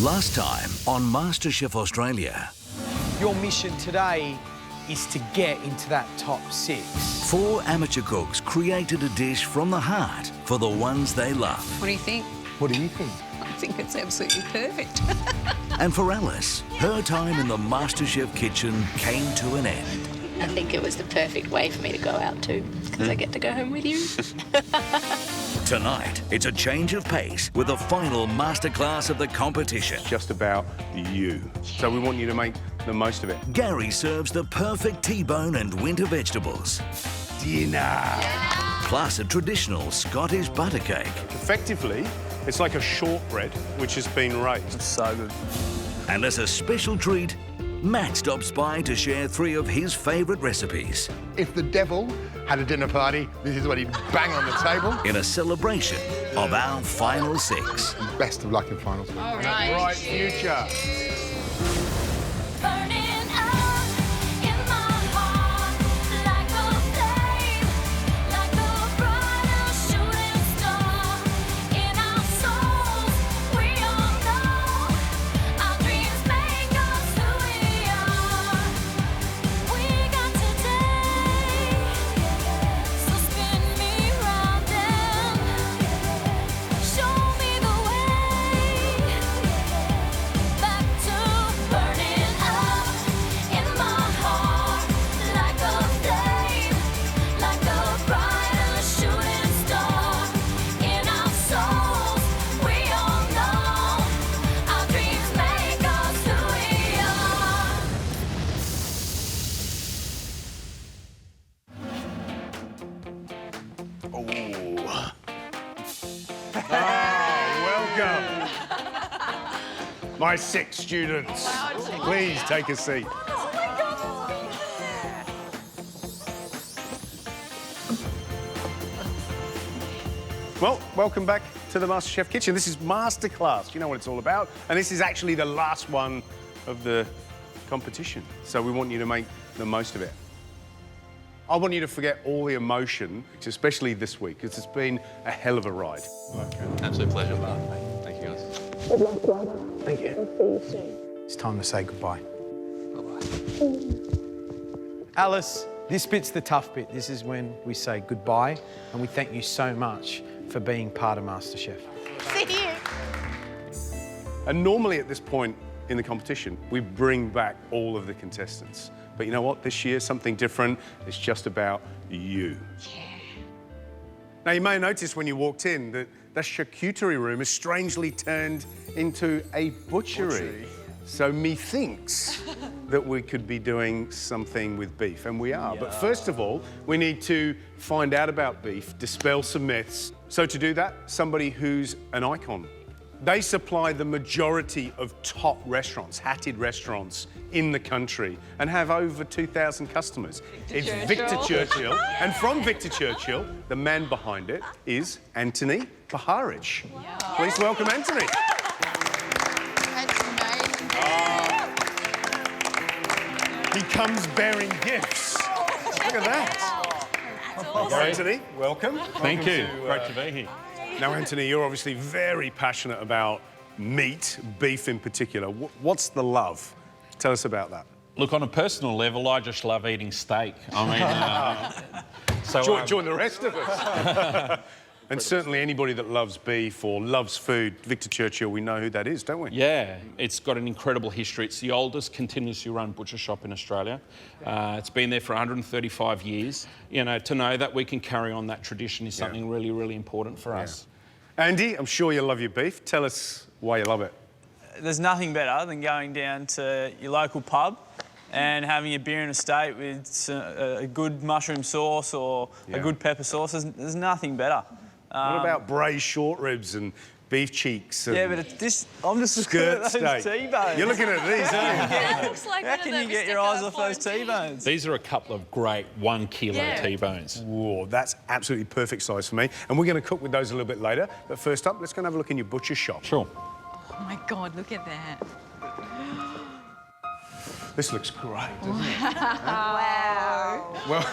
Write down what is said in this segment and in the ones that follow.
Last time on MasterChef Australia. Your mission today is to get into that top 6. 4 amateur cooks created a dish from the heart for the ones they love. What do you think? What do you think? I think it's absolutely perfect. And for Alice, her time in the MasterChef kitchen came to an end. I think it was the perfect way for me to go out too, because I get to go home with you. Tonight, it's a change of pace with the final masterclass of the competition. Just about you. So we want you to make the most of it. Gary serves the perfect T-bone and winter vegetables. Dinner. Plus a traditional Scottish butter cake. Effectively, it's like a shortbread which has been raised. It's so good. And as a special treat, Matt stops by to share 3 of his favourite recipes. If the devil had a dinner party, this is what he'd bang on the table. In a celebration of our final 6. Best of luck in finals. All right. Bright future. Welcome. My 6 students. Please take a seat. Well, welcome back to the MasterChef kitchen. This is Masterclass. You know what it's all about. And this is actually the last one of the competition. So we want you to make the most of it. I want you to forget all the emotion, especially this week, because it's been a hell of a ride. Absolute pleasure. Thank you, guys. Thank you. I'll see you soon. It's time to say goodbye. Bye-bye. Alice, this bit's the tough bit. This is when we say goodbye, and we thank you so much for being part of MasterChef. See you. And normally at this point in the competition, we bring back all of the contestants. But you know what? This year, something different. It's just about you. Yeah. Now, you may notice when you walked in that the charcuterie room is strangely turned into a butchery. So methinks that we could be doing something with beef, and we are. Yeah. But first of all, we need to find out about beef, dispel some myths. So to do that, somebody who's an icon. They supply the majority of top restaurants, hatted restaurants in the country, and have over 2,000 customers. It's Victor Churchill. And from Victor Churchill, the man behind it is Anthony Baharich. Yeah. Please welcome Anthony. That's amazing. He comes bearing gifts. Look at that. That's awesome. Anthony, welcome. Thank you. Great to be here. Now, Anthony, you're obviously very passionate about meat, beef in particular. What's the love? Tell us about that. Look, on a personal level, I just love eating steak. I mean, Join the rest of us. And certainly anybody that loves beef or loves food, Victor Churchill, we know who that is, don't we? yeah, it's got an incredible history. It's the oldest continuously run butcher shop in Australia. It's been there for 135 years. You know, to know that we can carry on that tradition is something really, really important for us. Andy, I'm sure you love your beef. Tell us why you love it. There's nothing better than going down to your local pub and having a beer and a steak with a good mushroom sauce or a good pepper sauce. There's nothing better. What about braised short ribs and beef cheeks? And but I'm just looking skirt at those steak. T-bones. You're looking at these, aren't you? That looks like How can you get your eyes off those T-bones? These are a couple of great 1 kilo T-bones. Whoa, that's absolutely perfect size for me. And we're going to cook with those a little bit later. But first up, let's go and have a look in your butcher shop. Sure. Oh my God, look at that. This looks great, doesn't it? Wow. Well,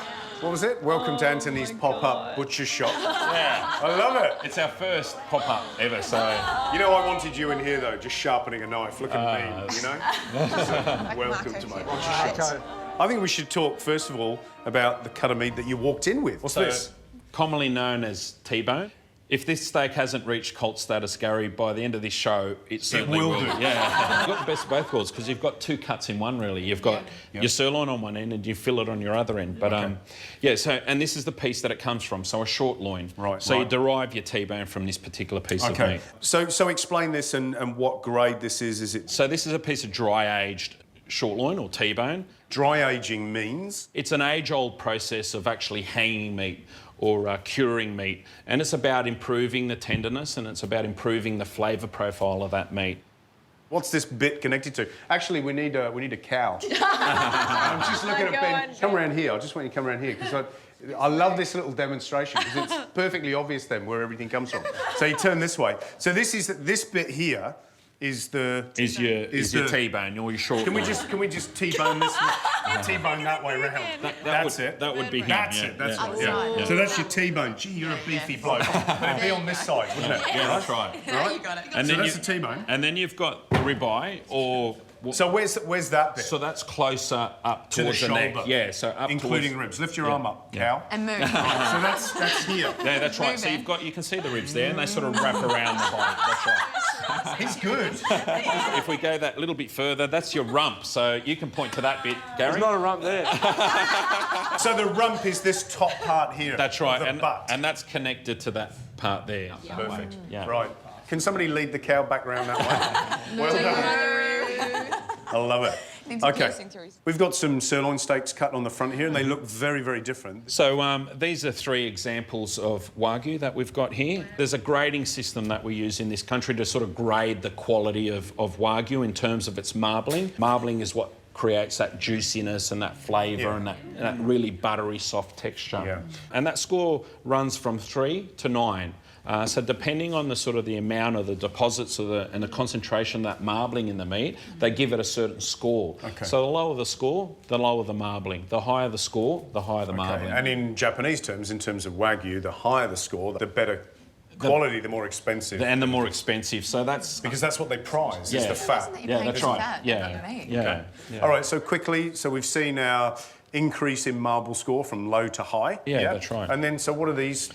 What was it? Welcome to Anthony's pop-up butcher shop. Yeah. I love it. It's our first pop-up ever, so... You know, I wanted you in here, though, just sharpening a knife, looking mean, you know? Welcome to my butcher shop. I think we should talk, first of all, about the cut of meat that you walked in with. What's this? Commonly known as T-bone. If this steak hasn't reached cult status, Gary, by the end of this show, it certainly will. Yeah. You've got the best of both worlds because you've got two cuts in one, really. You've got your sirloin on one end and you fill it on your other end. But and this is the piece that it comes from, so a short loin. Right. So you derive your T-bone from this particular piece of meat. So explain this and what grade this is. Is it? So this is a piece of dry-aged short loin or T-bone. Dry aging means? It's an age-old process of actually hanging meat or curing meat, and it's about improving the tenderness and it's about improving the flavour profile of that meat. What's this bit connected to? Actually, we need a cow. I'm just looking at Ben. Come around here. I just want you to come around here because I love this little demonstration because it's perfectly obvious then where everything comes from. So you turn this way. So this bit here is your T-bone or your short. Can we just T-bone this? T-bone that way round. That's it. That would be him. That's it. That's right. Yeah. So that's your T-bone. Gee, you're a beefy bloke. But it'd be on this side, wouldn't it? Yeah, that's right. Yeah, you got it. And so then that's the T-bone. And then you've got the ribeye or. So where's that bit? So that's closer up towards the neck. Yeah, so up including the ribs. Lift your arm up, cow. And move. Right, so that's here. Yeah, that's right. So you can see the ribs there, and they sort of wrap around the bite. That's right. He's good. If we go that little bit further, that's your rump. So you can point to that bit, Gary. There's not a rump there. So the rump is this top part here. That's right, of the butt. and that's connected to that part there. Perfect. Yeah. Right. Can somebody lead the cow back round that way? Well done. I love it. Okay. We've got some sirloin steaks cut on the front here, and they look very, very different. So these are 3 examples of Wagyu that we've got here. There's a grading system that we use in this country to sort of grade the quality of Wagyu in terms of its marbling. Marbling is what creates that juiciness and that flavour and that really buttery, soft texture. Yeah. And that score runs from 3 to 9. So depending on the sort of the amount of the deposits and the concentration of that marbling in the meat, they give it a certain score. Okay. So the lower the score, the lower the marbling. The higher the score, the higher the marbling. And in Japanese terms, in terms of Wagyu, the higher the score, the better quality, the more expensive. And the more expensive. So that's... Because that's what they prize, is the fat. Yeah, that's right. Yeah. All right, so quickly, so we've seen our increase in marble score from low to high. Yeah, that's right. And then, so what are these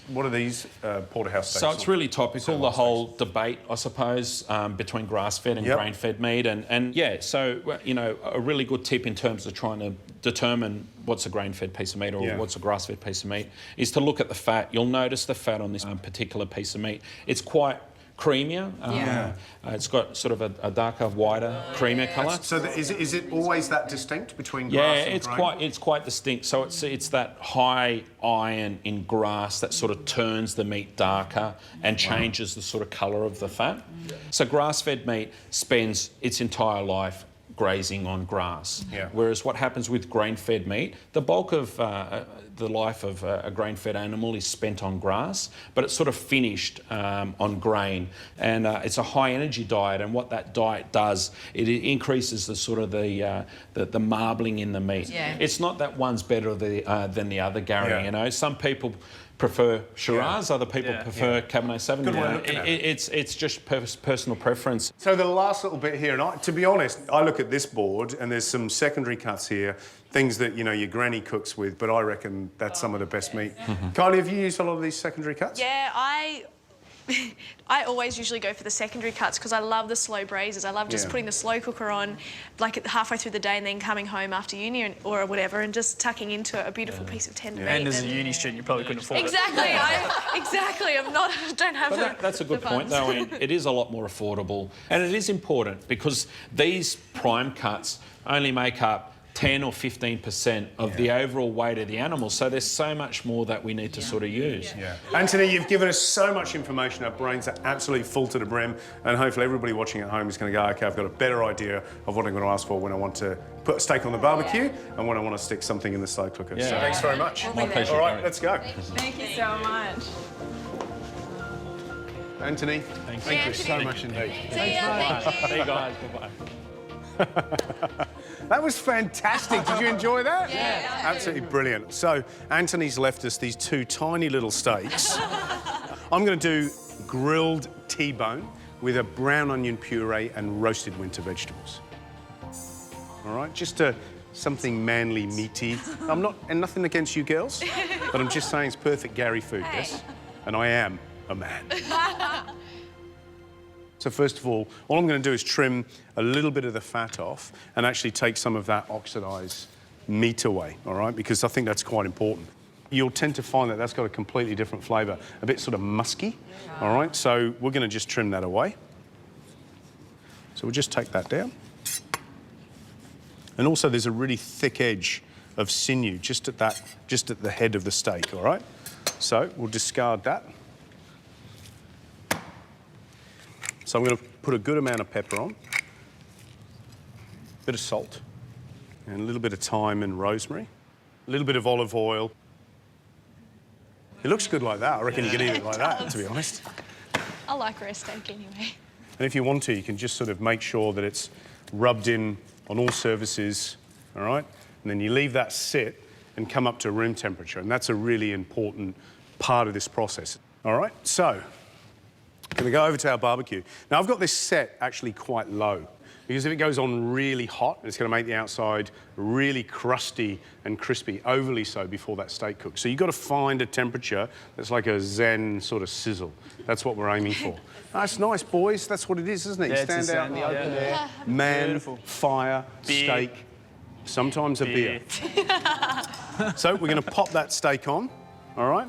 porterhouse steaks? So it's really topical, the whole debate, I suppose, between grass-fed and grain-fed meat. And yeah, so, you know, a really good tip in terms of trying to determine what's a grain-fed piece of meat or what's a grass-fed piece of meat is to look at the fat. You'll notice the fat on this particular piece of meat. It's quite creamier. It's got sort of a darker, whiter, creamier colour. So is it always that distinct between grass and grain? It's quite distinct. So it's that high iron in grass that sort of turns the meat darker and changes the sort of colour of the fat. So grass-fed meat spends its entire life grazing on grass. Whereas what happens with grain-fed meat, the bulk of the life of a grain-fed animal is spent on grass, but it's sort of finished on grain. And it's a high-energy diet, and what that diet does, it increases the sort of the marbling in the meat. It's not that one's better than the other, Gary. You know, some people prefer Shiraz, other people prefer Cabernet Sauvignon. It's just personal preference. So the last little bit here, and to be honest, I look at this board and there's some secondary cuts here, things that, you know, your granny cooks with, but I reckon that's some of the best meat. Kylie, have you used a lot of these secondary cuts? Yeah, I always usually go for the secondary cuts because I love the slow braises. I love just putting the slow cooker on like halfway through the day and then coming home after uni or whatever and just tucking into a beautiful piece of tender meat. And as a uni student, you probably couldn't afford it. Exactly. Don't have That's a good point, though. It is a lot more affordable. And it is important because these prime cuts only make up 10 or 15% of the overall weight of the animal. So there's so much more that we need to sort of use. Anthony, you've given us so much information. Our brains are absolutely full to the brim. And hopefully everybody watching at home is going to go, OK, I've got a better idea of what I'm going to ask for when I want to put a steak on the barbecue and when I want to stick something in the slow cooker. So thanks very much. My pleasure. All right, let's go. Thank you so much. Anthony, thank you so much indeed. See you guys. See you guys. Bye-bye. That was fantastic. Did you enjoy that? Yeah. Absolutely brilliant. So, Anthony's left us these two tiny little steaks. I'm going to do grilled T-bone with a brown onion puree and roasted winter vegetables. All right, just something manly, meaty. And nothing against you girls, but I'm just saying it's perfect Gary food, yes? And I am a man. So first of all I'm going to do is trim a little bit of the fat off and actually take some of that oxidised meat away, all right? Because I think that's quite important. You'll tend to find that that's got a completely different flavour, a bit sort of musky, all right? So we're going to just trim that away. So we'll just take that down. And also there's a really thick edge of sinew just at the head of the steak, all right? So we'll discard that. So I'm going to put a good amount of pepper on, a bit of salt, and a little bit of thyme and rosemary, a little bit of olive oil. It looks good like that. I reckon you can eat it like that, to be honest. I like roast steak anyway. And if you want to, you can just sort of make sure that it's rubbed in on all surfaces, all right? And then you leave that sit and come up to room temperature, and that's a really important part of this process. All right, so I'm going to go over to our barbecue. Now, I've got this set actually quite low, because if it goes on really hot, it's going to make the outside really crusty and crispy, overly so, before that steak cooks. So you've got to find a temperature that's like a zen sort of sizzle. That's what we're aiming for. That's nice, boys. That's what it is, isn't it? You stand out in the open air, man, Beautiful. fire, Beer. steak, sometimes a beer. So we're going to pop that steak on, all right?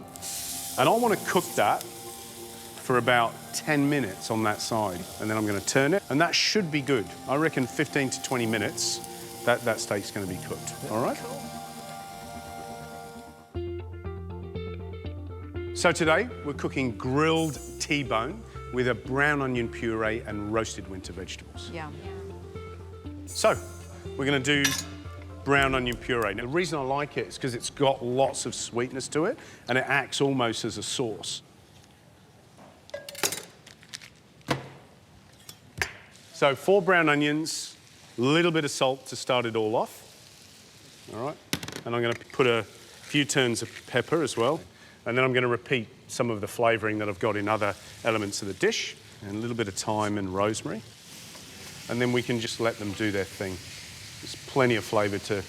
And I want to cook that for about 10 minutes on that side, and then I'm going to turn it, and that should be good. I reckon 15 to 20 minutes, that steak's going to be cooked, all right? So today, we're cooking grilled T-bone with a brown onion puree and roasted winter vegetables. Yeah. So, we're going to do brown onion puree. Now, the reason I like it is because it's got lots of sweetness to it, and it acts almost as a sauce. So 4 brown onions, a little bit of salt to start it all off. All right. And I'm going to put a few turns of pepper as well. And then I'm going to repeat some of the flavouring that I've got in other elements of the dish. And a little bit of thyme and rosemary. And then we can just let them do their thing. There's plenty of flavour to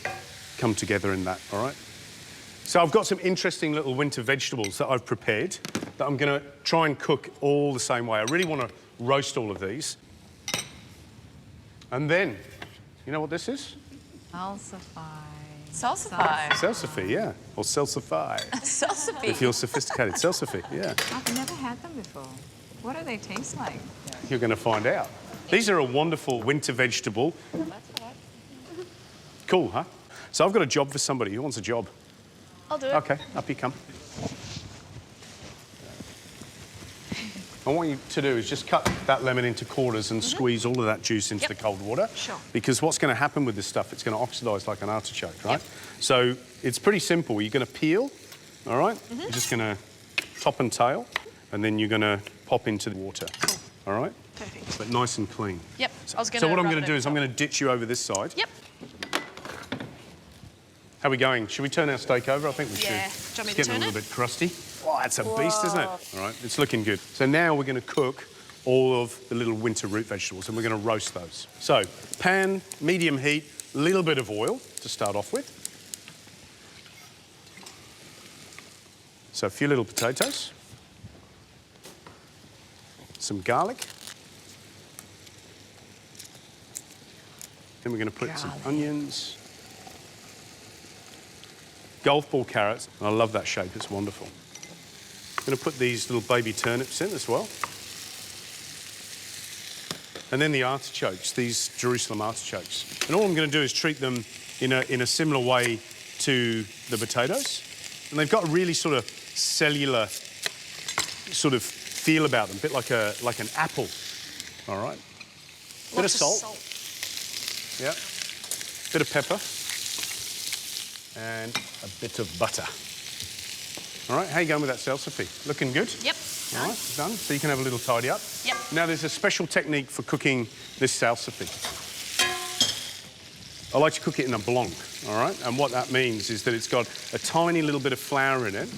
come together in that, all right? So I've got some interesting little winter vegetables that I've prepared that I'm going to try and cook all the same way. I really want to roast all of these. And then, you know what this is? Salsify. Salsify, yeah. Or salsify. Salsify. If you're sophisticated. Salsify, yeah. I've never had them before. What do they taste like? You're going to find out. These are a wonderful winter vegetable. Cool, huh? So I've got a job for somebody. Who wants a job? I'll do it. OK, up you come. And what you to do is just cut that lemon into quarters and squeeze all of that juice into the cold water. Sure. Because what's going to happen with this stuff, it's going to oxidise like an artichoke, right? So it's pretty simple. You're going to peel, all right? You're just going to top and tail, and then you're going to pop into the water, all right? Perfect. But nice and clean. Yep. I was going So what I'm going to do is I'm going to ditch you over this side. Yep. How are we going? Should we turn our steak over? I think we should. Yeah. Do you want me It's to getting turn a little it? bit crusty. Oh, that's a beast, isn't it? All right, it's looking good. So now we're going to cook all of the little winter root vegetables, and we're going to roast those. So, pan, medium heat, a little bit of oil to start off with. So a few little potatoes. Some garlic. Then we're going to put some onions. Golf ball carrots. I love that shape, it's wonderful. I'm going to put these little baby turnips in as well. And then the artichokes, these Jerusalem artichokes. And all I'm going to do is treat them in a similar way to the potatoes. And they've got a really sort of cellular sort of feel about them, a bit like an apple. All right. Bit of salt. Yeah. Bit of pepper. And a bit of butter. All right, how you going with that salsify? Looking good? Yep. All right, done. So you can have a little tidy up. Yep. Now there's a special technique for cooking this salsify. I like to cook it in a blanc, all right? And what that means is that it's got a tiny little bit of flour in it,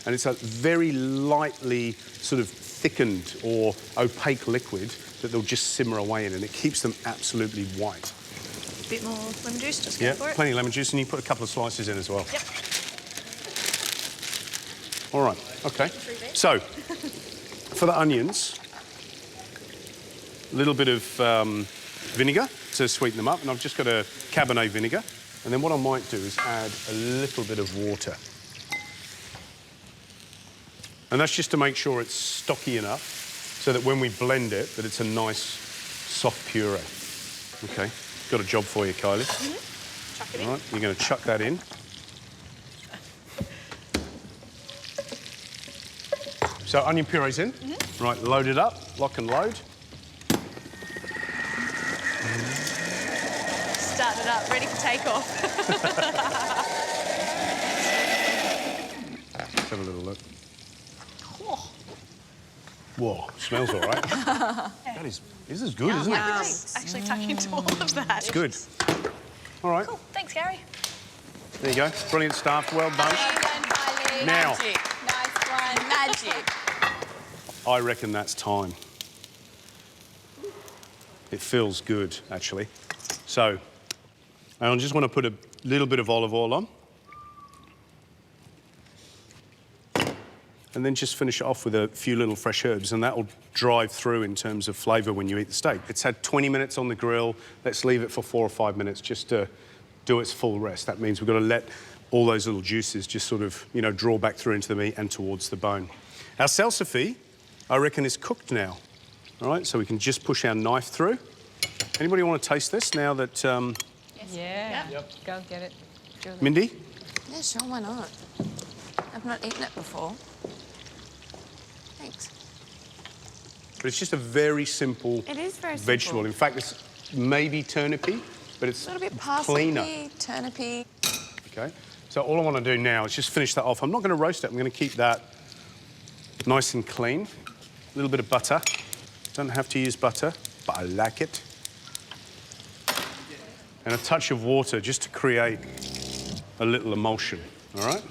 and it's a very lightly sort of thickened or opaque liquid that they'll just simmer away in, and it keeps them absolutely white. A bit more lemon juice, just go for it. Plenty of lemon juice, and you put a couple of slices in as well. Yep. All right, okay. So, for the onions, a little bit of vinegar to sweeten them up, and I've just got a Cabernet vinegar. And then what I might do is add a little bit of water. And that's just to make sure it's stocky enough so that when we blend it, that it's a nice, soft puree. Okay, got a job for you, Kylie. Chuck it in. All right, you're going to chuck that in. So onion puree's in. Right, load it up, lock and load. Start it up, ready for takeoff. Let's have a little look. Whoa, smells all right. This is good, isn't it? Actually tuck into all of that. It's good. All right, Cool, thanks, Gary. there you go. Brilliant stuff, well done. Now, Magic. Nice one. Magic. I reckon that's time. It feels good, actually. So, I just want to put a little bit of olive oil on. And then just finish it off with a few little fresh herbs, and that will drive through in terms of flavour when you eat the steak. It's had 20 minutes on the grill. Let's leave it for 4 or 5 minutes just to do its full rest. That means we've got to let all those little juices just sort of, you know, draw back through into the meat and towards the bone. Our salsify, I reckon, is cooked now. All right, so we can just push our knife through. Anybody want to taste this now that... Yeah. Go get it. Mindy? Yeah, sure, why not? I've not eaten it before. Thanks. But it's just a very simple It is very simple. vegetable. In fact, it's maybe turnipy, but it's A little bit parsley, cleaner. turnipy. Okay, so all I want to do now is just finish that off. I'm not going to roast it. I'm going to keep that nice and clean. A little bit of butter. Don't have to use butter, but I like it. And a touch of water just to create a little emulsion, all right?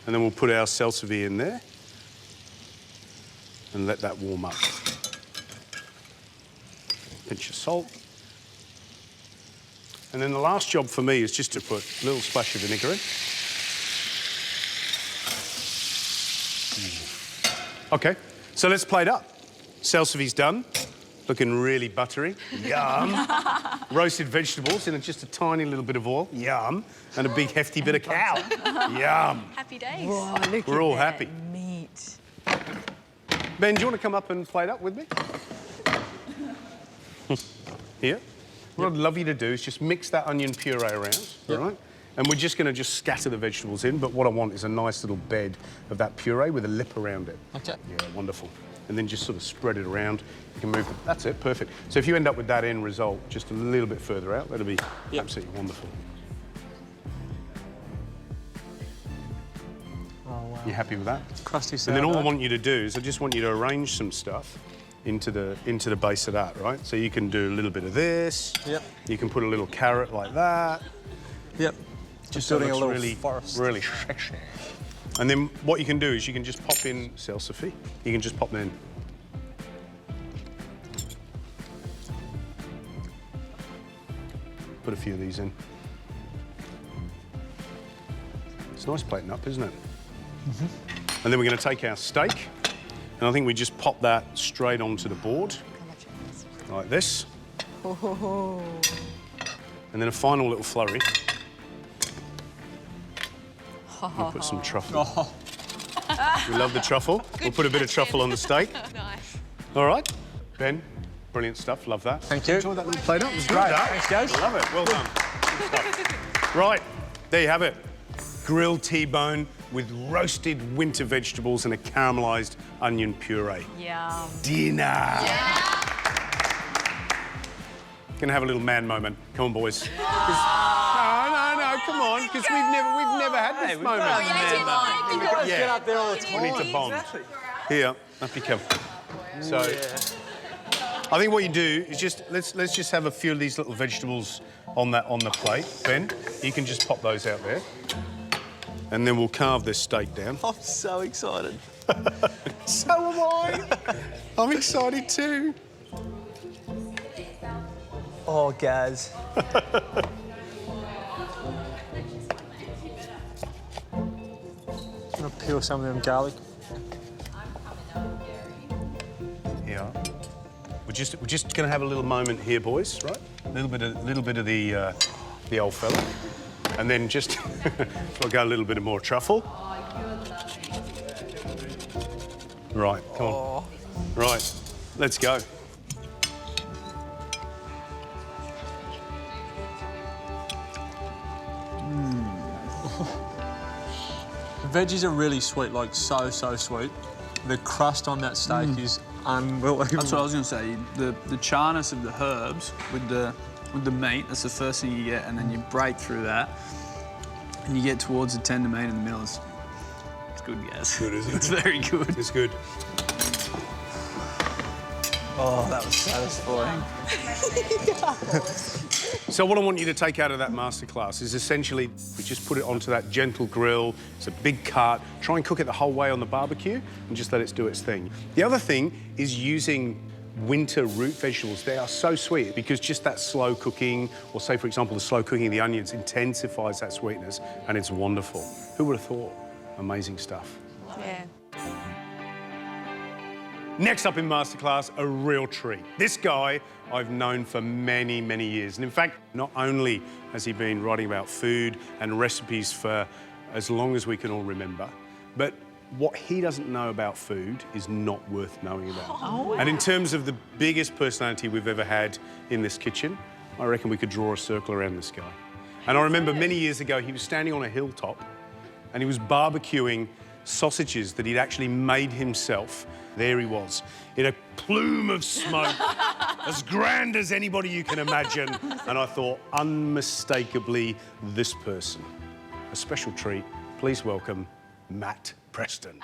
And then we'll put our salsify in there and let that warm up. Pinch of salt. And then the last job for me is just to put a little splash of vinegar in. Okay, so let's plate up. Salsify's done. Looking really buttery. Yum. Roasted vegetables in just a tiny little bit of oil. Yum. And a big hefty bit of cow. Yum. Happy days. Oh, look We're at all that happy. meat. Ben, do you want to come up and plate up with me? Here. What I'd love you to do is just mix that onion puree around, all right? And we're just going to just scatter the vegetables in, but what I want is a nice little bed of that puree with a lip around it. Okay. Yeah, wonderful. And then just sort of spread it around. You can move it. That's it, perfect. So if you end up with that end result just a little bit further out, that'll be absolutely wonderful. Oh, wow. You happy with that? Crusty And then all I sourdough. want you to do is I just want you to arrange some stuff into the base of that, right? So you can do a little bit of this. Yep. You can put a little carrot like that. Yep. Just building so it a looks little really, forest. really sexy. And then what you can do is you can just pop in salsify. You can just pop them in. Put a few of these in. It's nice plating up, isn't it? And then we're going to take our steak, and I think we just pop that straight onto the board, like this. Oh. And then a final little flurry. We'll put some truffle. We love the truffle. We'll put a bit of truffle on the steak. Nice. All right. Ben, brilliant stuff. Love that. Thank you. Enjoy that little plate up. It was great. Thanks, guys. Love it. Well done. Good stuff. Right. There you have it. Grilled T-bone with roasted winter vegetables and a caramelised onion puree. Yum. Dinner. Gonna have a little man moment. Come on, boys. No, come on, because we've never had this moment. Get up there all the time. We need to bond. Here, up you come. So, I think what you do is just let's just have a few of these little vegetables on the plate. Ben, you can just pop those out there, and then we'll carve this steak down. I'm so excited. So am I. I'm excited too. Oh, Gaz. I'm gonna peel some of them garlic. Yeah. We're just going to have a little moment here, boys, right? A little bit of the old fella, and then just we'll go a little bit of more truffle. Right, come on. Right, let's go. The veggies are really sweet, like so sweet. The crust on that steak is unbelievable. That's what I was going to say. The charness of the herbs with the meat, that's the first thing you get, and then you break through that, and you get towards the tender meat in the middle. It's good, guys. Good, isn't it? It's very good. It's good. Oh, that was satisfying. So what I want you to take out of that masterclass is essentially we just put it onto that gentle grill. It's a big cut. Try and cook it the whole way on the barbecue and just let it do its thing. The other thing is using winter root vegetables. They are so sweet because just that slow cooking, or say, for example, the slow cooking of the onions intensifies that sweetness, and it's wonderful. Who would have thought? Amazing stuff. Yeah. Next up in Masterclass, a real treat. This guy I've known for many, many years. And in fact, not only has he been writing about food and recipes for as long as we can all remember, but what he doesn't know about food is not worth knowing about. Oh. And in terms of the biggest personality we've ever had in this kitchen, I reckon we could draw a circle around this guy. And I remember many years ago, he was standing on a hilltop and he was barbecuing sausages that he'd actually made himself. There he was, in a plume of smoke, as grand as anybody you can imagine. And I thought, unmistakably, this person. A special treat. Please welcome Matt Preston.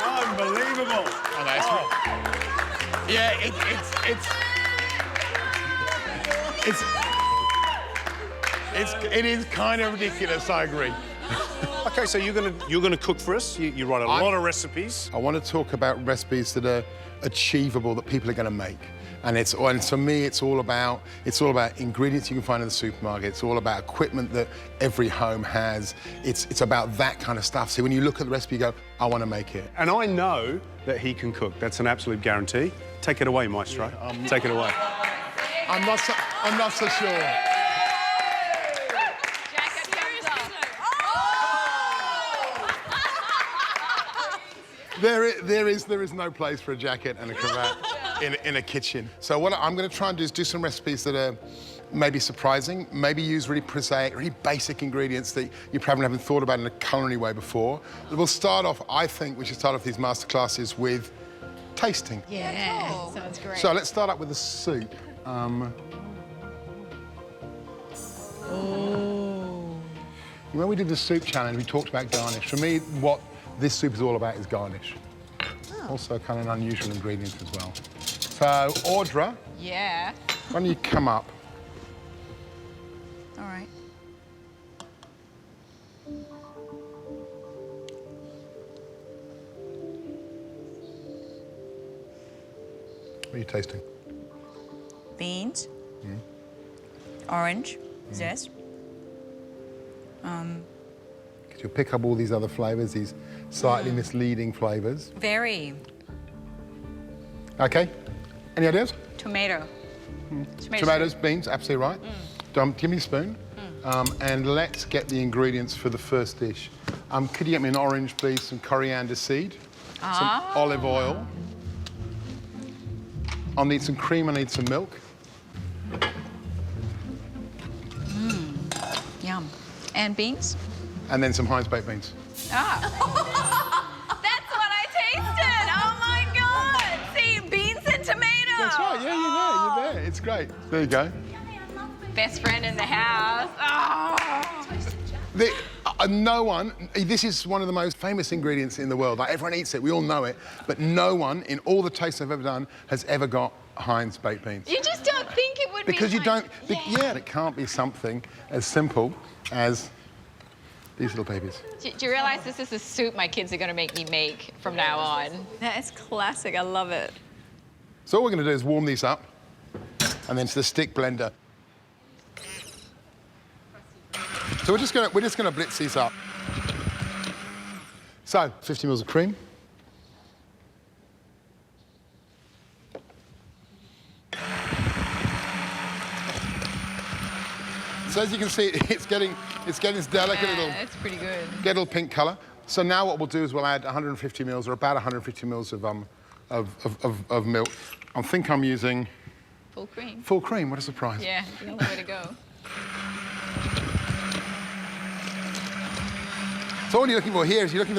Unbelievable. Oh, that's yeah, it is kind of ridiculous, I agree. Okay, so you're gonna cook for us. You write a lot of recipes. I want to talk about recipes that are achievable, that people are going to make. And for me, it's all about ingredients you can find in the supermarket. It's all about equipment that every home has. It's about that kind of stuff. So when you look at the recipe, you go, I want to make it. And I know that he can cook. That's an absolute guarantee. Take it away, Maestro. Take it away. I'm not so sure. There is no place for a jacket and a cravat in a kitchen. So what I'm going to try and do is do some recipes that are maybe surprising, maybe use really prosaic, really basic ingredients that you probably haven't thought about in a culinary way before. We'll start off, I think we should start off these masterclasses with tasting. Yeah, cool. Sounds great. So let's start up with the soup. When we did the soup challenge, we talked about garnish. For me, what this soup is all about is garnish. Oh. Also kind of an unusual ingredient as well. So, Audra. Yeah. Why don't you come up? All right. What are you tasting? Beans. Orange zest. Because you'll pick up all these other flavours, these slightly misleading flavours. Very. Okay. Any ideas? Tomato. Tomatoes, beans, absolutely right. Give me a spoon. And let's get the ingredients for the first dish. Could you get me an orange, please? Some coriander seed, some olive oil. I'll need some cream, I need some milk. Yum. And beans? And then some Heinz baked beans. Ah. That's what I tasted! Oh my God! See, beans and tomato! That's right, yeah, you're there. It's great. There you go. Best friend in the house. Oh. No one, this is one of the most famous ingredients in the world. Like, everyone eats it, we all know it, but no one in all the tastes I've ever done has ever got Heinz baked beans. You just don't think it would Because be you don't, it can't be something as simple as these little babies. Do you realise this is the soup my kids are going to make me make from now on? That is classic. I love it. So all we're going to do is warm these up, and then to the stick blender. So we're just going to blitz these up. So 50 mils of cream. So as you can see, it's getting this delicate little. It's pretty good. Get a little pink colour. So now what we'll do is we'll add 150 mils, or about 150 mils of milk. I think I'm using Full cream. full cream. What a surprise! Yeah, the only way to go. So what you're looking for here is you're looking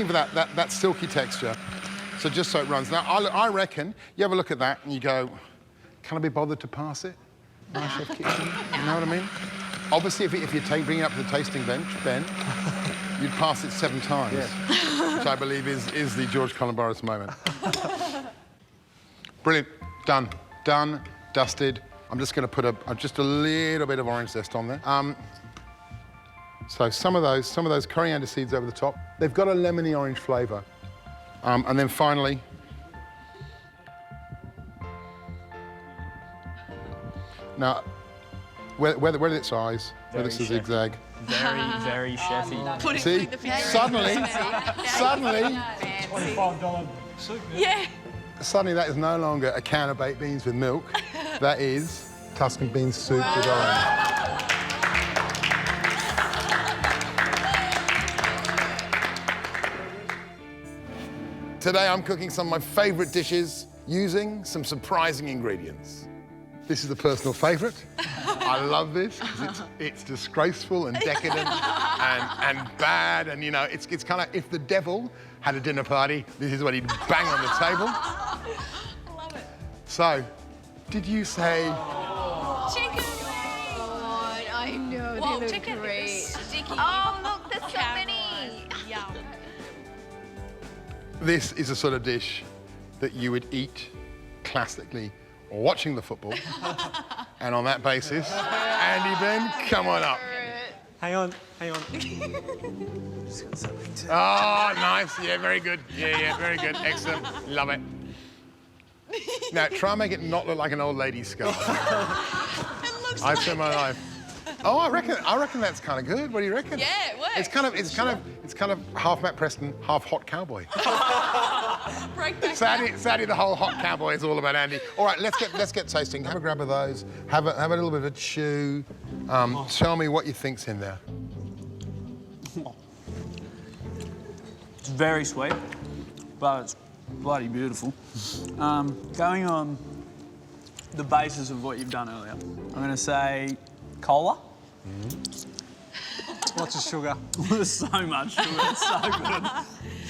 for that silky texture. So just so it runs. Now I reckon you have a look at that and you go, can I be bothered to pass it? MasterChef kitchen. You know what I mean? Obviously, if you bring it up to the tasting bench, Ben, you'd pass it 7 times, which I believe is the George Columbaris moment. Brilliant. Done. Done. Dusted. I'm just going to put just a little bit of orange zest on there. So some of those coriander seeds over the top. They've got a lemony orange flavour. And then finally, now, where its eyes, where it's a zigzag. Very chefy. See, suddenly, $25 soup. Yeah. suddenly that is no longer a can of baked beans with milk. That is Tuscan bean soup with orange. Today I'm cooking some of my favourite dishes using some surprising ingredients. This is a personal favourite. I love this because it's disgraceful and decadent and bad, and you know, it's kind of, if the devil had a dinner party, this is what he'd bang on the table. Love it. So, did you say? Chicken. Oh, I know, Whoa, they look chicken great. is sticky. Oh, look, there's so many. Yum. This is a sort of dish that you would eat classically watching the football. And on that basis, Andy, Ben, come on up. Hang on. Oh, nice. Yeah, very good. Yeah, very good. Excellent. Love it. Now, try and make it not look like an old lady's skull. I've spent my life. Oh, I reckon that's kind of good. What do you reckon? Yeah, it works. It's kind of half Matt Preston, half hot cowboy. Break back. Sadly, the whole hot cowboy is all about Andy. All right, let's get tasting. Have a grab of those. Have a little bit of a chew. Tell me what you think's in there. It's very sweet, but it's bloody beautiful. Going on the basis of what you've done earlier, I'm going to say cola. Lots of sugar. There's so much sugar. It's so good.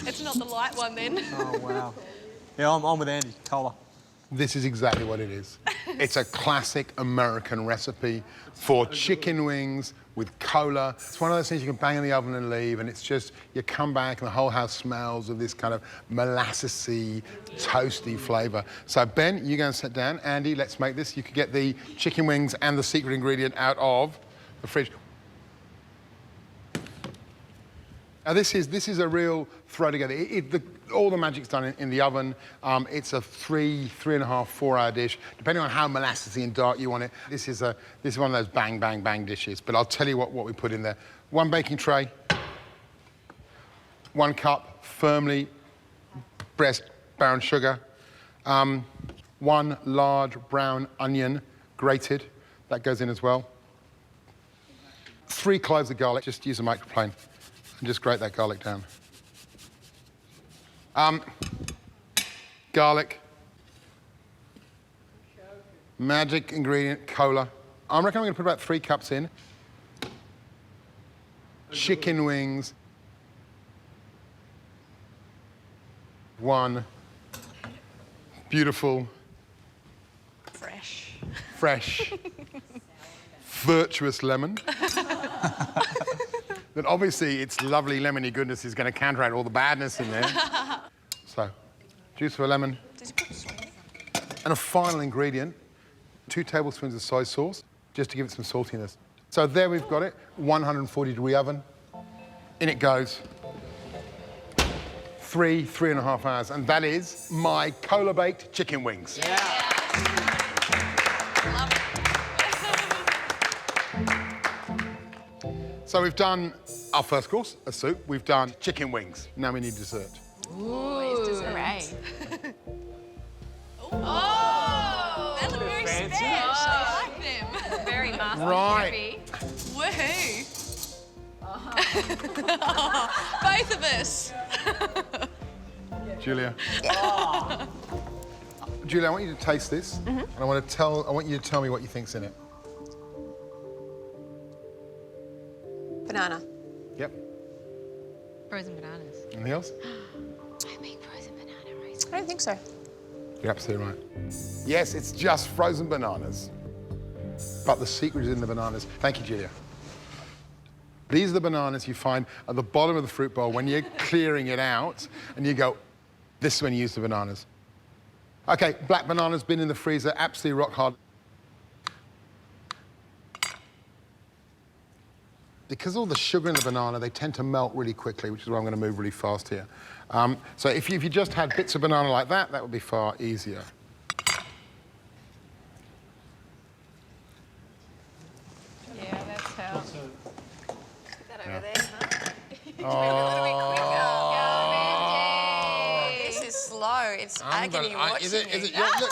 It's not the light one then. Oh, wow. Yeah, I'm with Andy. Cola. This is exactly what it is. It's a classic American recipe for chicken wings with cola. It's one of those things you can bang in the oven and leave, and it's just, you come back and the whole house smells of this kind of molassesy, toasty flavour. So Ben, you go and sit down. Andy, let's make this. You could get the chicken wings and the secret ingredient out of the fridge. Now this is a real throw together. All the magic's done in the oven. It's a 3.5, 4 hour dish, depending on how molassesy and dark you want it. This is one of those bang, bang, bang dishes. But I'll tell you what we put in there. 1 baking tray, 1 cup firmly pressed brown sugar, 1 large brown onion grated, that goes in as well. 3 cloves of garlic, just use a microplane. And just grate that garlic down. Garlic. Magic ingredient, cola. I reckon I'm going to put about 3 cups in. Chicken wings. 1 beautiful, fresh, virtuous lemon. that obviously its lovely lemony goodness is going to counteract all the badness in there. So, juice of a lemon. And a final ingredient, 2 tablespoons of soy sauce, just to give it some saltiness. So there we've got it, 140-degree oven. In it goes. 3.5 hours, and that is my cola-baked chicken wings. Yeah. Love it. So we've done our first course, a soup. We've done chicken wings. Now we need dessert. Ooh, Hooray. Oh, they look very special. I like them. very master Right. Woohoo. Both of us. Julia. Julia, I want you to taste this, and I want you to tell me what you think's in it. Banana. Yep. Frozen bananas. Anything else? I make frozen banana rice. I don't think so. You're absolutely right. Yes, it's just frozen bananas. But the secret is in the bananas. Thank you, Julia. These are the bananas you find at the bottom of the fruit bowl when you're clearing it out, and you go, this is when you use the bananas. Okay, black banana's been in the freezer, absolutely rock hard. Because all the sugar in the banana, they tend to melt really quickly, which is why I'm going to move really fast here. So if you just had bits of banana like that, that would be far easier. Yeah, that's how. That over there, huh? This is slow. It's agony watching Is it your, look,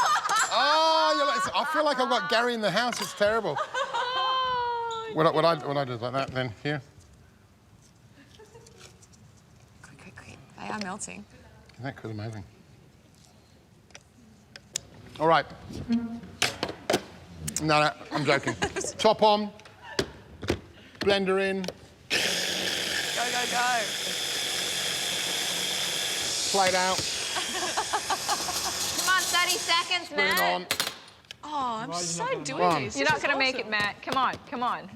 I feel like I've got Gary in the house. It's terrible. What I do is like that, then here. Quick. They are melting. Isn't that good? Amazing. All right. No, I'm joking. Top on. Blender in. Go. Plate out. Come on, 30 seconds, Put it Matt. on. Oh, I'm so doing One. this. You're not going to make it, Matt. Come on, come on.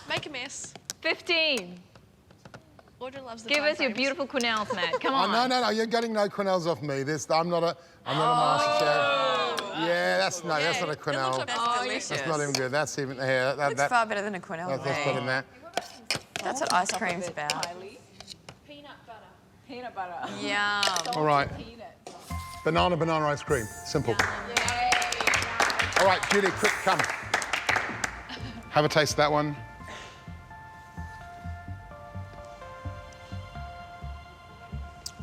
Make a mess. 15. Audra loves the Give time us your frames. beautiful quenelles, Matt. Come on. No, you're getting no quenelles off me. I'm not a MasterChef. Yeah, that's not a quenelle. That's delicious. That's not even good. That's even here. That's far better than a quenelle. That's better than that. That's what ice cream's about. Peanut butter. Yum. All right. Banana ice cream. Simple. All right, Julie, quick, come. Have a taste of that one.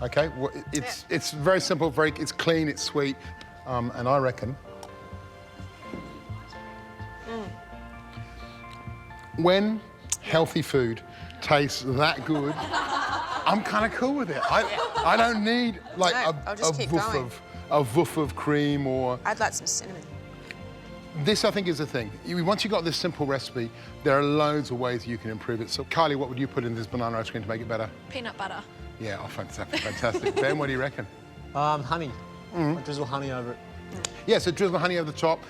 Okay, well, it's very simple, it's clean, it's sweet, and I reckon when healthy food tastes that good, I'm kind of cool with it. I don't need like I'll just keep going. a woof of cream or. I'd like some cinnamon. This, I think, is the thing. Once you've got this simple recipe, there are loads of ways you can improve it. So, Kylie, what would you put in this banana ice cream to make it better? Peanut butter. Yeah, oh, fantastic. Ben, what do you reckon? Honey. I drizzle honey over it. Yeah, so drizzle honey over the top,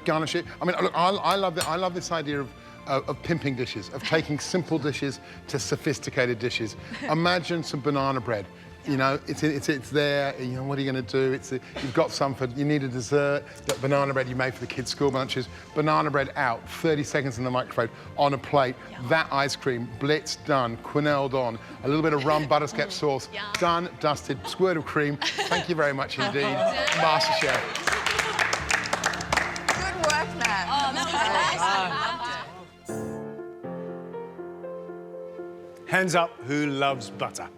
garnish it. I mean, look, I love this idea of pimping dishes, of taking simple dishes to sophisticated dishes. Imagine some banana bread. It's there. What are you going to do? You've got some you need a dessert. Got banana bread you made for the kids' school lunches. Banana bread out, 30 seconds in the microwave on a plate. Yum. That ice cream, blitz done, quenelled on, a little bit of rum butterscotch sauce, done, dusted, squirt of cream. Thank you very much indeed, MasterChef. Good work, Matt. Oh, that was awesome. Hands up, who loves butter?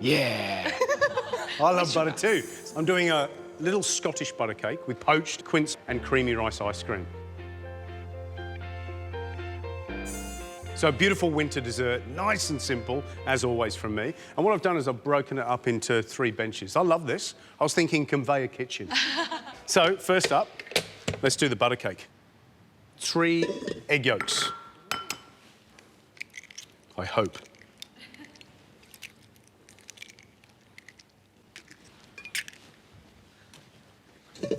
Yeah. I love butter too. I'm doing a little Scottish butter cake with poached quince and creamy rice ice cream. So a beautiful winter dessert, nice and simple, as always from me. And what I've done is I've broken it up into 3 benches. I love this. I was thinking conveyor kitchen. So first up, let's do the butter cake. 3 egg yolks. I hope.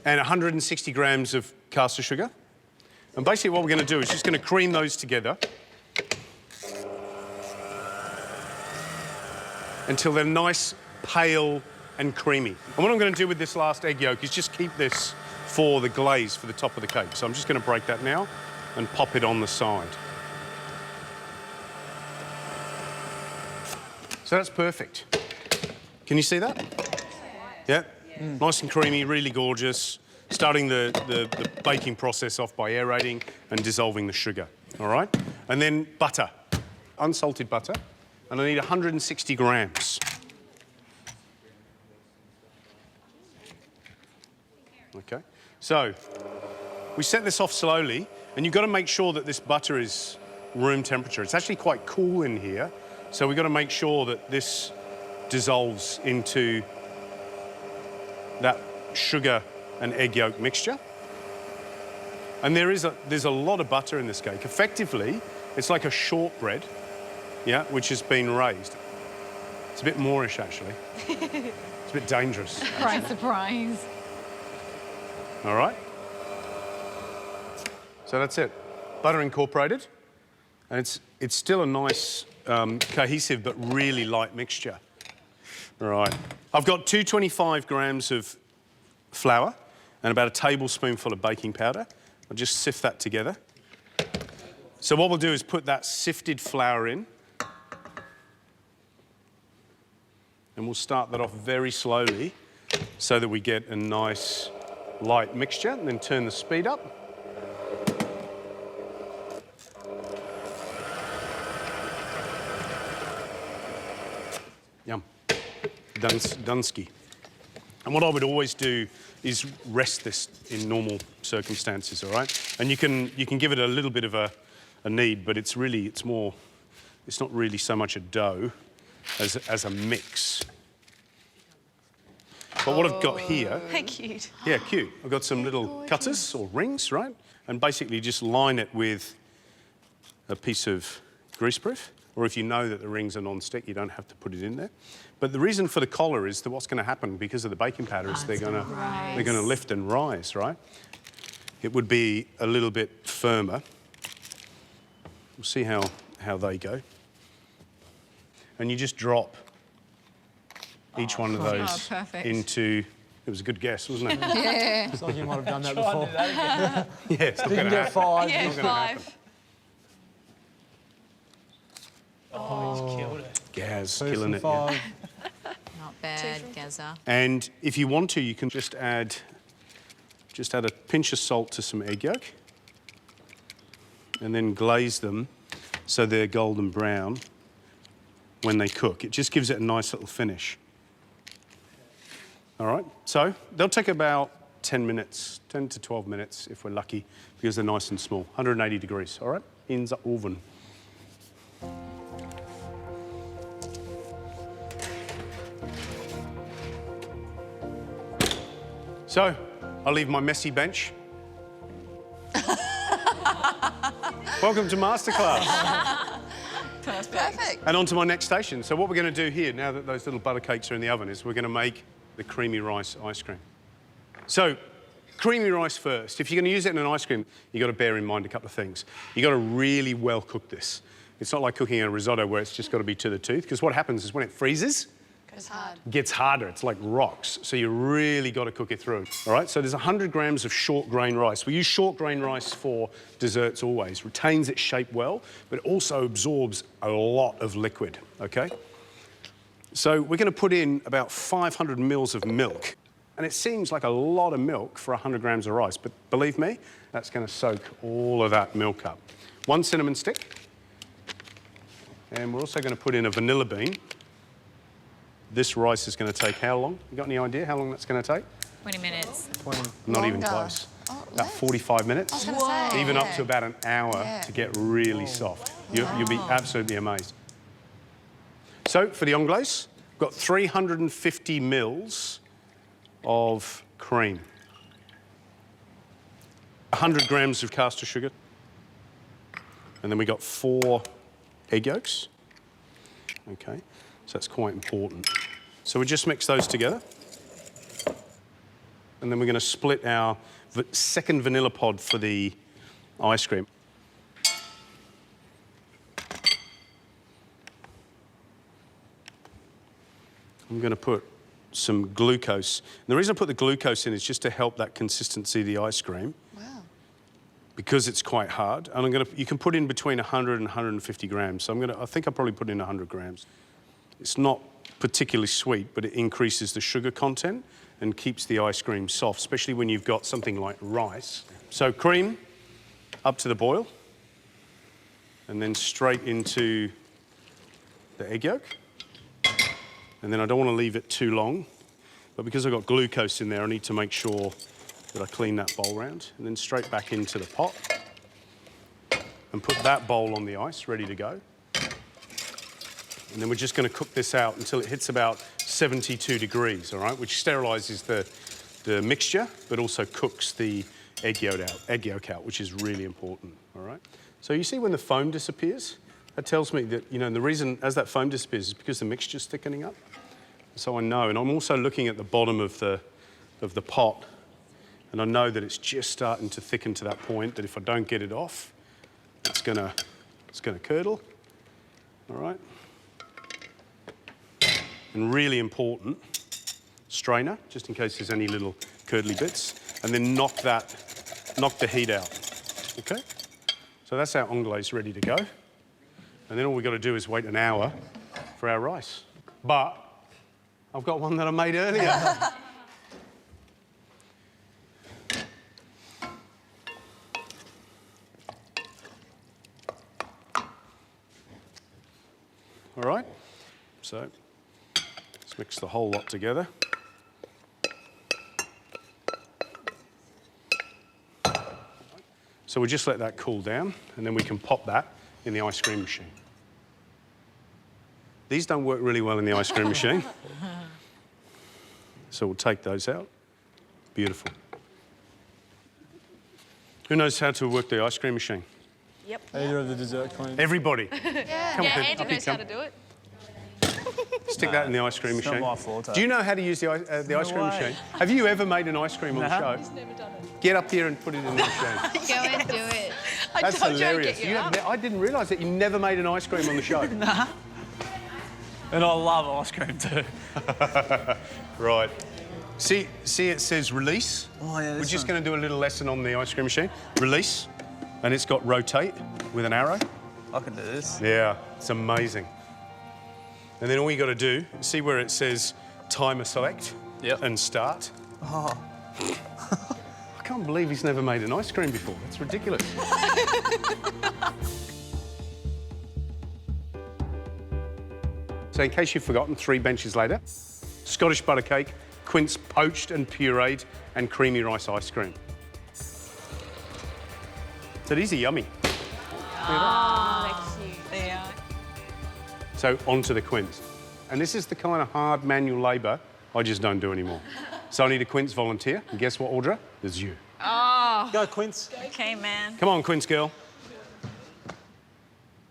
And 160 grams of caster sugar, And basically what we're going to do is just going to cream those together until they're nice, pale and creamy. And what I'm going to do with this last egg yolk is just keep this for the glaze for the top of the cake. So I'm just going to break that now and pop it on the side. So that's perfect. Can you see that? Yeah? Nice and creamy, really gorgeous. Starting the baking process off by aerating and dissolving the sugar, all right? And then butter, unsalted butter, and I need 160 grams. Okay, so we set this off slowly, and you've got to make sure that this butter is room temperature. It's actually quite cool in here, so we've got to make sure that this dissolves into that sugar and egg yolk mixture. And there's a lot of butter in this cake. Effectively, it's like a shortbread, yeah, which has been raised. It's a bit Moorish, actually. It's a bit dangerous. Surprise, surprise. All right. So that's it. Butter incorporated, and it's still a nice, cohesive but really light mixture. All right. I've got 225 grams of flour and about a tablespoonful of baking powder. I'll just sift that together. So what we'll do is put that sifted flour in, and we'll start that off very slowly so that we get a nice light mixture, and then turn the speed up. Yum. Dunsky. And what I would always do is rest this in normal circumstances, all right? And you can give it a little bit of a knead, but it's not really so much a dough as a mix. But what I've got here... How cute. Yeah, cute. I've got some little cutters or rings, right? And basically just line it with a piece of greaseproof, or if you know that the rings are non-stick, you don't have to put it in there. But the reason for the collar is that what's going to happen because of the baking powder is they're going to lift and rise, right? It would be a little bit firmer. We'll see how they go. And you just drop each one of those into... It was a good guess, wasn't it? Yeah. It's like you might have done that before. Yeah, it's not going to happen. 5. Yeah, 5. Oh, he's killed it. Gaz, killing it. Yeah. Not bad, Gaza. And if you want to, you can just add a pinch of salt to some egg yolk, and then glaze them so they're golden brown when they cook. It just gives it a nice little finish. All right, so they'll take about 10 minutes, 10 to 12 minutes if we're lucky, because they're nice and small, 180 degrees, all right, in the oven. So, I'll leave my messy bench. Welcome to Masterclass. Perfect. And on to my next station. So what we're going to do here, now that those little butter cakes are in the oven, is we're going to make the creamy rice ice cream. So, creamy rice first. If you're going to use it in an ice cream, you've got to bear in mind a couple of things. You've got to really well cook this. It's not like cooking a risotto where it's just got to be to the tooth, because what happens is when it freezes, it gets harder. It's like rocks. So you really got to cook it through. All right, so there's 100 grams of short grain rice. We use short grain rice for desserts always. Retains its shape well, but it also absorbs a lot of liquid, okay? So we're going to put in about 500 mils of milk. And it seems like a lot of milk for 100 grams of rice, but believe me, that's going to soak all of that milk up. 1 cinnamon stick. And we're also going to put in a vanilla bean. This rice is going to take how long? You got any idea how long that's going to take? 20 minutes. 20. Not even close. About 45 minutes. Even up to about an hour to get really soft. You'll be absolutely amazed. So, for the anglaise, we've got 350 mils of cream. 100 grams of caster sugar. And then we got 4 egg yolks. Okay, so that's quite important. So we just mix those together. And then we're going to split our second vanilla pod for the ice cream. I'm going to put some glucose. And the reason I put the glucose in is just to help that consistency of the ice cream. Wow. Because it's quite hard. And you can put in between 100 and 150 grams. So I think I'll probably put in 100 grams. It's not particularly sweet, but it increases the sugar content and keeps the ice cream soft, especially when you've got something like rice. So cream up to the boil, and then straight into the egg yolk. And then I don't want to leave it too long, but because I've got glucose in there, I need to make sure that I clean that bowl round. And then straight back into the pot and put that bowl on the ice, ready to go. And then we're just going to cook this out until it hits about 72 degrees, all right, which sterilises the mixture, but also cooks the egg yolk out, which is really important, all right? So you see when the foam disappears, that tells me that, you know, the reason as that foam disappears is because the mixture's thickening up. So I know, and I'm also looking at the bottom of the pot, and I know that it's just starting to thicken to that point that if I don't get it off, it's gonna curdle, all right? And really important, strainer, just in case there's any little curdly bits, and then knock the heat out, okay? So that's our anglaise ready to go. And then all we've got to do is wait an hour for our rice. But I've got one that I made earlier. All right, so let's mix the whole lot together. So we just let that cool down, and then we can pop that in the ice cream machine. These don't work really well in the ice cream machine. So we'll take those out. Beautiful. Who knows how to work the ice cream machine? Yep. Either of the dessert queens. Everybody. Yeah, Come on, Andy up you knows how come. to do it. Stick that in the ice cream It's machine. not my forte. Do you know how to use the ice cream machine? Have you ever made an ice cream on the show? He's never done it. Get up here and put it in the machine. Go and do it. That's I told hilarious. You I'd get you I didn't realise that you never made an ice cream on the show. Nah. And I love ice cream too. Right. See, it says release. Oh, yeah, We're just going to do a little lesson on the ice cream machine. Release, and it's got rotate with an arrow. I can do this. Yeah, it's amazing. And then all you got to do, see where it says timer select and start. Oh. I can't believe he's never made an ice cream before. That's ridiculous. So in case you've forgotten, 3 benches later, Scottish butter cake, quince poached and pureed, and creamy rice ice cream. So these are yummy. Oh, they're cute. They are. So onto the quince. And this is the kind of hard manual labour I just don't do anymore. So I need a quince volunteer. And guess what, Audra? There's you. Oh. Go, Quince. Okay, man. Come on, quince girl.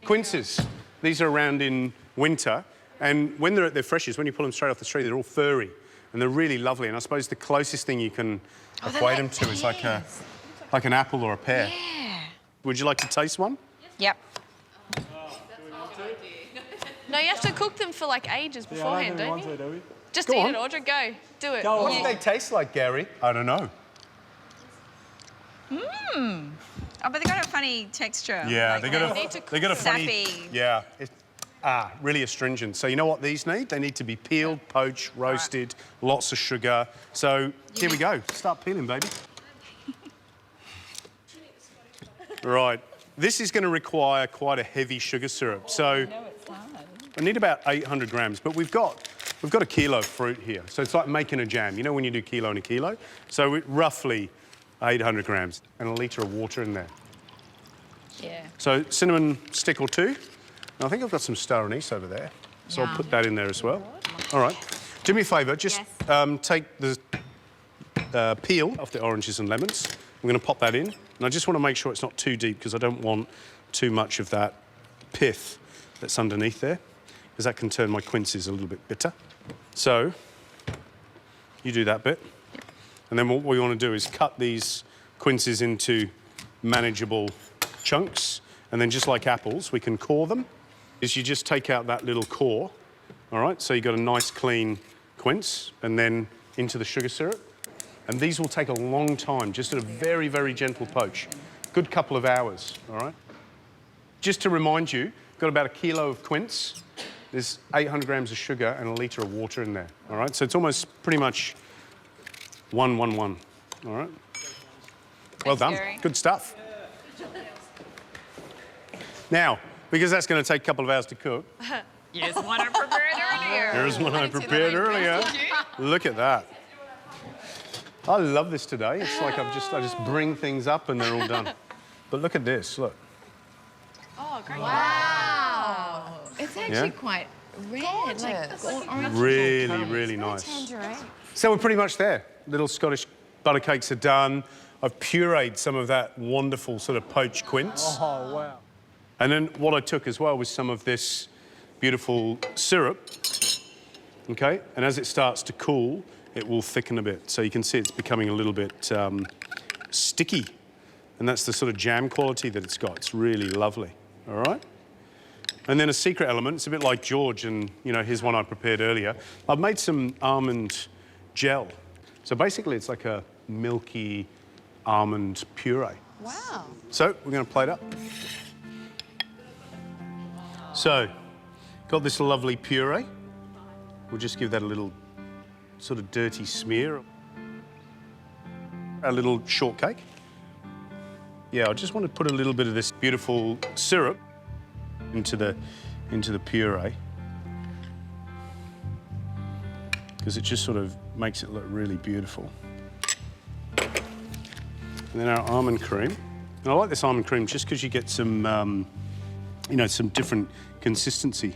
Quinces. These are around in winter. And when they're at their freshest, when you pull them straight off the tree, they're all furry. And they're really lovely. And I suppose the closest thing you can equate them to is like an apple or a pear. Yeah. Would you like to taste one? Yep. No, you have to cook them for like ages beforehand, don't you? do we? Just Go eat on. it, Audra. Go. Do it. Go What on. do they taste like, Gary? I don't know. Oh, but they got a funny texture. Yeah, Like they got a funny. sappy. Yeah, really astringent. So you know what these need? They need to be peeled, poached, roasted, lots of sugar. So here we go. Start peeling, baby. Right. This is going to require quite a heavy sugar syrup. So I need about 800 grams, but we've got a kilo of fruit here. So it's like making a jam. You know when you do kilo and a kilo? So roughly 800 grams and a litre of water in there. Yeah. So cinnamon stick or 2. And I think I've got some star anise over there. So I'll put that in there as well. All right. Do me a favour, just take the peel off the oranges and lemons. I'm going to pop that in. And I just want to make sure it's not too deep because I don't want too much of that pith that's underneath there because that can turn my quinces a little bit bitter. So you do that bit. And then what we want to do is cut these quinces into manageable chunks. And then just like apples, we can core them. Is you just take out that little core, all right? So you've got a nice clean quince and then into the sugar syrup. And these will take a long time, just at a very, very gentle poach. Good couple of hours, all right? Just to remind you, got about 1 kilo of quince. There's 800 grams of sugar and 1 litre of water in there, all right? So it's almost pretty much 1, 1, 1, all right? Well done, good stuff. Now, because that's going to take a couple of hours to cook. Here's one I prepared earlier. Here's one I prepared earlier. Look at that. I love this today. It's like I just bring things up and they're all done. But look at this, look. Oh, great. Wow. It's actually quite red. Like orange. Really, really nice. So we're pretty much there. Little Scottish butter cakes are done. I've pureed some of that wonderful sort of poached quince. Oh, wow. And then what I took as well was some of this beautiful syrup, okay? And as it starts to cool, it will thicken a bit. So you can see it's becoming a little bit sticky. And that's the sort of jam quality that it's got. It's really lovely, all right? And then a secret element, it's a bit like George and, you know, here's one I prepared earlier. I've made some almond gel. So basically it's like a milky almond puree. Wow. So we're going to plate up. So, got this lovely puree. We'll just give that a little sort of dirty smear. A little shortcake. Yeah, I just want to put a little bit of this beautiful syrup into the puree. Because it just sort of makes it look really beautiful. And then our almond cream. And I like this almond cream just because you get some you know, some different consistency.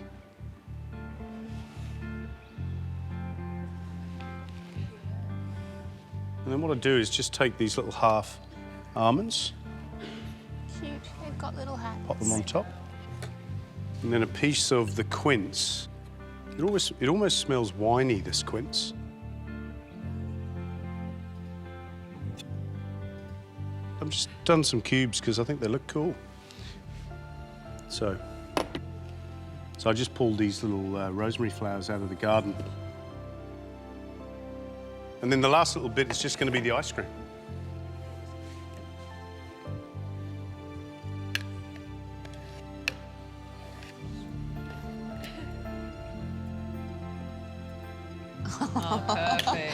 And then what I do is just take these little half almonds. Cute, they've got little hats. Pop them on top. And then a piece of the quince. It almost smells winey, this quince. I've just done some cubes because I think they look cool. So I just pulled these little rosemary flowers out of the garden. And then the last little bit is just going to be the ice cream. Oh, perfect.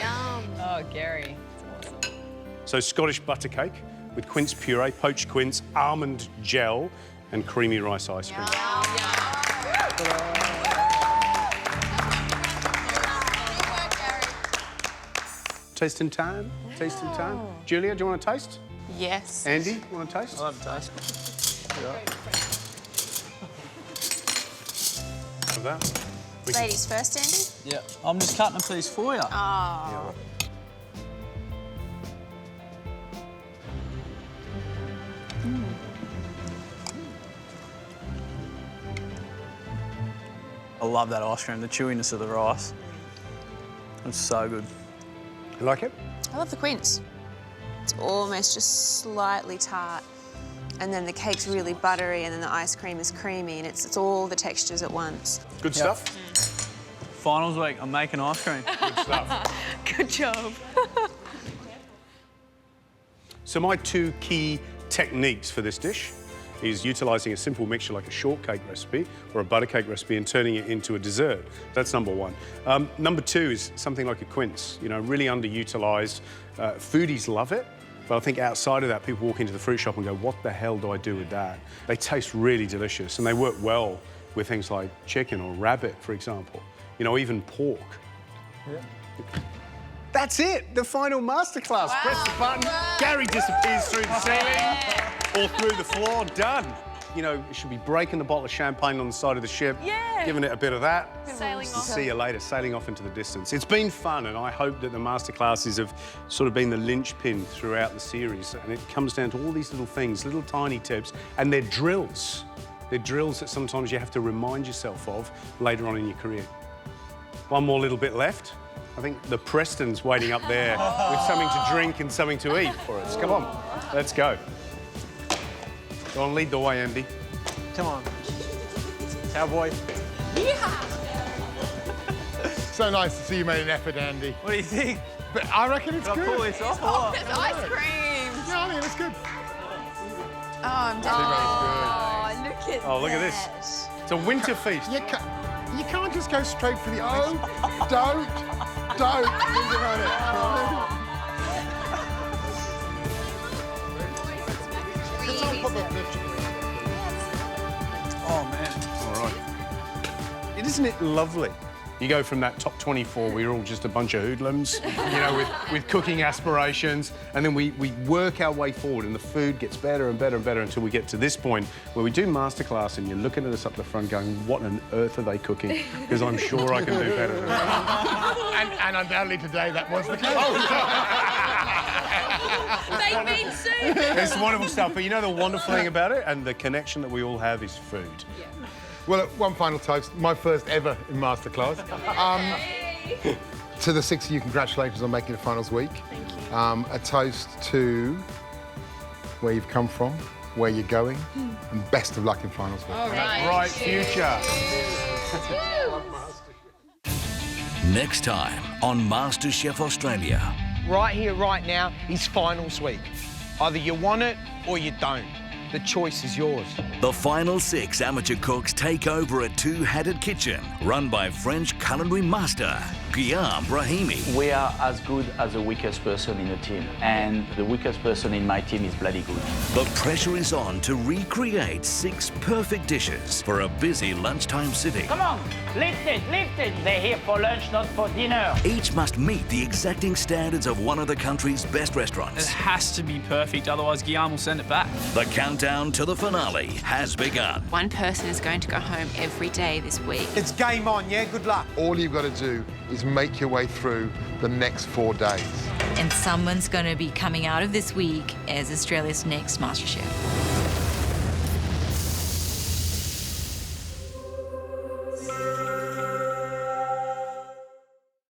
Oh, Gary. It's awesome. So Scottish butter cake with quince puree, poached quince, almond gel, and creamy rice ice cream. Tasting time? Tasting time? Julia, do you want to taste? Yes. Andy, you want to taste? I'll have a taste. Have that. Ladies first, Andy? Yeah. I'm just cutting a piece for you. Oh. I love that ice cream, the chewiness of the rice. It's so good. You like it? I love the quince. It's almost just slightly tart. And then the cake's really buttery, and then the ice cream is creamy, and it's all the textures at once. Good stuff? Finals week, I'm making ice cream. Good stuff. Good job. So my 2 key techniques for this dish is utilising a simple mixture like a shortcake recipe or a butter cake recipe and turning it into a dessert. That's number 1. Number 2 is something like a quince, you know, really underutilised. Foodies love it, but I think outside of that, people walk into the fruit shop and go, what the hell do I do with that? They taste really delicious and they work well with things like chicken or rabbit, for example. You know, even pork. Yeah. That's it, the final masterclass. Wow. Press the button, Gary disappears through the ceiling or through the floor, done. You know, you should be breaking the bottle of champagne on the side of the ship, giving it a bit of that. Sailing off. See you later, sailing off into the distance. It's been fun, and I hope that the masterclasses have sort of been the linchpin throughout the series. And it comes down to all these little things, little tiny tips, and they're drills. They're drills that sometimes you have to remind yourself of later on in your career. One more little bit left. I think the Preston's waiting up there with something to drink and something to eat for us. Come on, let's go. Go on, lead the way, Andy. Come on. Cowboy. So nice to see you made an effort, Andy. What do you think? But I reckon it's Can I good. pull this off or what? There's ice cream. No, I think it's good. Oh, I'm definitely. Too Oh, look at Oh, look at this. that. It's a winter feast. You can't just go straight for the don't think about it. Oh, man. All right. Isn't it lovely? You go from that top 24, we're all just a bunch of hoodlums, you know, with cooking aspirations, and then we work our way forward, and the food gets better and better and better until we get to this point where we do masterclass, and you're looking at us up the front going, what on earth are they cooking? Because I'm sure I can do better than that. And undoubtedly today that was the case. Baked bean soup. It's wonderful stuff, but you know the wonderful thing about it, and the connection that we all have is food. Well, one final toast, my first ever in masterclass. To the six of you, congratulations on making the finals week. Thank you. A toast to where you've come from, where you're going, and best of luck in finals week. All right. Bright future. Next time on MasterChef Australia. Right here, right now, is finals week. Either you want it or you don't. The choice is yours. The final 6 amateur cooks take over a two-headed kitchen run by French culinary master Guillaume Brahimi. We are as good as the weakest person in the team, and the weakest person in my team is bloody good. The pressure is on to recreate 6 perfect dishes for a busy lunchtime city. Come on, lift it, lift it. They're here for lunch, not for dinner. Each must meet the exacting standards of one of the country's best It restaurants. has to be perfect, otherwise Guillaume will send it back. The countdown to the finale has begun. One person is going to go home every day this week. It's game on, yeah? Good luck. All you've got to do is make your way through the next 4 days. And someone's going to be coming out of this week as Australia's next MasterChef.